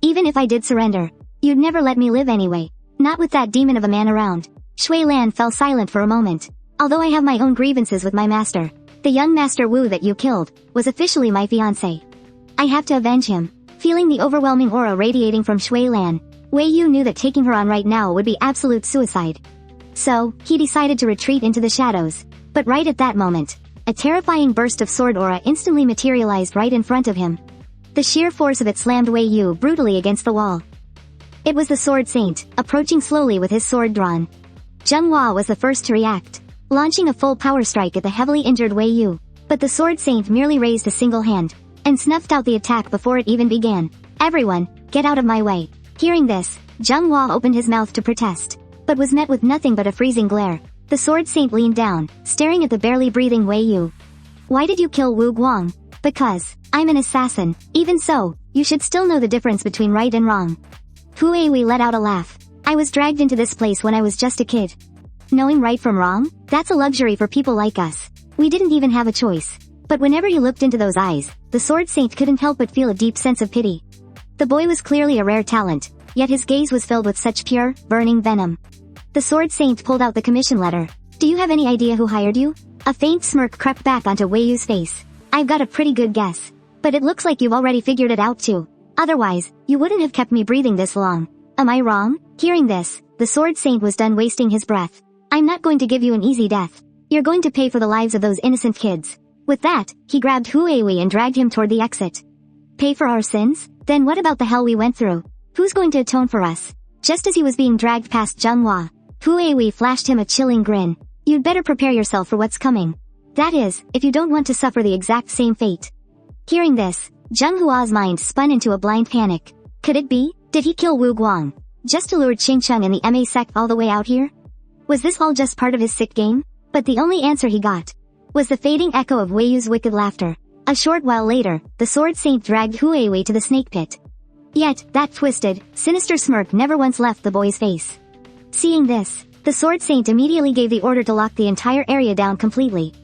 Even if I did surrender, you'd never let me live anyway. Not with that demon of a man around. Shui Lan fell silent for a moment. Although I have my own grievances with my master, The young Master Wu that you killed was officially my fiancé. I have to avenge him. Feeling the overwhelming aura radiating from Shui Lan, Wei Yu knew that taking her on right now would be absolute suicide. So, he decided to retreat into the shadows. But right at that moment, a terrifying burst of sword aura instantly materialized right in front of him. The sheer force of it slammed Wei Yu brutally against the wall. It was the Sword Saint, approaching slowly with his sword drawn. Zheng Hua was the first to react, launching a full power strike at the heavily injured Wei Yu. But the Sword Saint merely raised a single hand, and snuffed out the attack before it even began. Everyone, get out of my way. Hearing this, Zheng Hua opened his mouth to protest, but was met with nothing but a freezing glare. The Sword Saint leaned down, staring at the barely breathing Wei Yu. Why did you kill Wu Guang? Because, I'm an assassin. Even so, you should still know the difference between right and wrong. Hu Wei let out a laugh. I was dragged into this place when I was just a kid. Knowing right from wrong? That's a luxury for people like us. We didn't even have a choice. But whenever he looked into those eyes, the Sword Saint couldn't help but feel a deep sense of pity. The boy was clearly a rare talent, yet his gaze was filled with such pure, burning venom. The Sword Saint pulled out the commission letter. Do you have any idea who hired you? A faint smirk crept back onto Wei Yu's face. I've got a pretty good guess. But it looks like you've already figured it out too. Otherwise, you wouldn't have kept me breathing this long. Am I wrong? Hearing this, the Sword Saint was done wasting his breath. I'm not going to give you an easy death. You're going to pay for the lives of those innocent kids. With that, he grabbed Hu Wei and dragged him toward the exit. Pay for our sins? Then what about the hell we went through? Who's going to atone for us? Just as he was being dragged past Zheng Hua, Hu Wei flashed him a chilling grin. You'd better prepare yourself for what's coming. That is, if you don't want to suffer the exact same fate. Hearing this, Zheng Hua's mind spun into a blind panic. Could it be? Did he kill Wu Guang just to lure Qingcheng and the MA sect all the way out here? Was this all just part of his sick game? But the only answer he got was the fading echo of Wei Yu's wicked laughter. A short while later, the Sword Saint dragged Hu Wei to the snake pit. Yet, that twisted, sinister smirk never once left the boy's face. Seeing this, the Sword Saint immediately gave the order to lock the entire area down completely.